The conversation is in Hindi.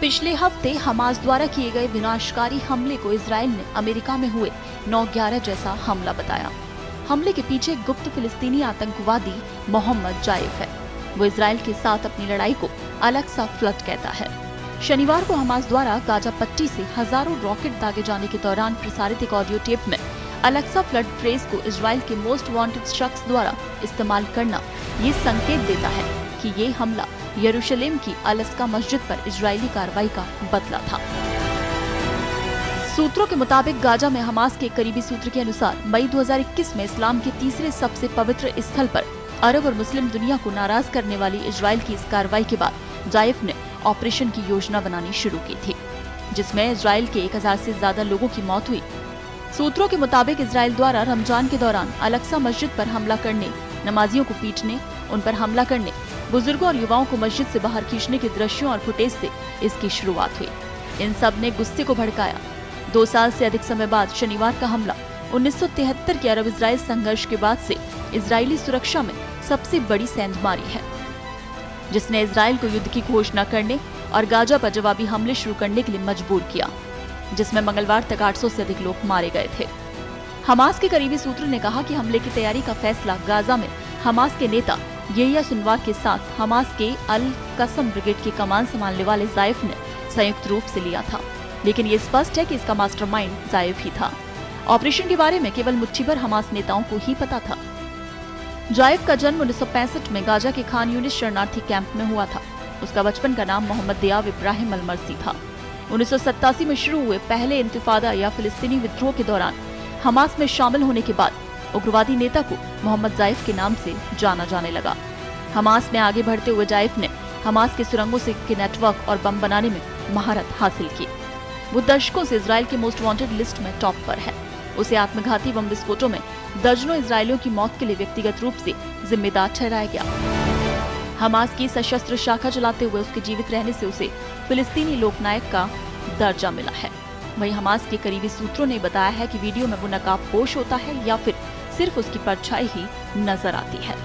पिछले हफ्ते हमास द्वारा किए गए विनाशकारी हमले को इजराइल ने अमेरिका में हुए 9/11 जैसा हमला बताया। हमले के पीछे गुप्त फिलिस्तीनी आतंकवादी मोहम्मद जाइफ है। वो इजराइल के साथ अपनी लड़ाई को अल-अक्सा फ्लड कहता है। शनिवार को हमास द्वारा गाजा पट्टी से हजारों रॉकेट दागे जाने के दौरान प्रसारित एक ऑडियो टेप में अल-अक्सा फ्लड फ्रेज को इजराइल के मोस्ट वांटेड शख्स द्वारा इस्तेमाल करना ये संकेत देता है कि ये हमला यरूशलेम की अल-अक्सा मस्जिद पर इजरायली कार्रवाई का बदला था। सूत्रों के मुताबिक गाजा में हमास के करीबी सूत्र के अनुसार मई 2021 में इस्लाम के तीसरे सबसे पवित्र स्थल पर अरब और मुस्लिम दुनिया को नाराज करने वाली इजराइल की इस कार्रवाई के बाद जाइफ ने ऑपरेशन की योजना बनानी शुरू की थी, जिसमें इजराइल के 1000 से ज्यादा लोगों की मौत हुई। सूत्रों के मुताबिक इजराइल द्वारा रमजान के दौरान अल-अक्सा मस्जिद पर हमला करने, नमाजियों को पीटने, उन पर हमला करने, बुजुर्गों और युवाओं को मस्जिद से बाहर खींचने के दृश्यों और फुटेज से इसकी शुरुआत हुई। इन सब ने गुस्से को भड़काया। 2 साल से अधिक समय बाद शनिवार का हमला 1973 के अरब इजराइल संघर्ष के बाद से इजरायली सुरक्षा में सबसे बड़ी सेंधमारी है, जिसने इजराइल को युद्ध की घोषणा करने और गाजा पर जवाबी हमले शुरू करने के लिए मजबूर किया, जिसमें मंगलवार तक 800 से अधिक लोग मारे गए थे। हमास के करीबी सूत्र ने कहा कि हमले की तैयारी का फैसला गाजा में हमास के नेता यहिया सिनवार के साथ हमास के अल कसम ब्रिगेड की कमान संभालने वाले जाइफ ने संयुक्त रूप से लिया था, लेकिन ये स्पष्ट है कि इसका मास्टरमाइंड जाइफ ही था। ऑपरेशन के बारे में केवल मुट्ठी भर हमास नेताओं को ही पता था। जाइफ का जन्म 1965 में गाजा के खान यूनिस शरणार्थी कैंप में हुआ था। उसका बचपन का नाम मोहम्मद दियाब इब्राहिम अल-मर्सी था। 1987 में शुरू हुए पहले इंतिफादा या फिलिस्तीनी विद्रोह के दौरान हमास में शामिल होने के बाद उग्रवादी नेता को मोहम्मद जाइफ के नाम से जाना जाने लगा। हमास में आगे बढ़ते हुए जाइफ ने हमास के सुरंगों से के नेटवर्क और बम बनाने में महारत हासिल की। वो दशकों से इजराइल के मोस्ट वांटेड लिस्ट में टॉप पर है। उसे आत्मघाती बम विस्फोटों में दर्जनों इजरायलियों की मौत के लिए व्यक्तिगत रूप से जिम्मेदार ठहराया गया। हमास की सशस्त्र शाखा चलाते हुए उसके जीवित रहने से उसे फिलिस्तीनी लोकनायक का दर्जा मिला है। वहीं हमास के करीबी सूत्रों ने बताया है कि वीडियो में वो नकाबपोश होता है या फिर सिर्फ उसकी परछाई ही नजर आती है।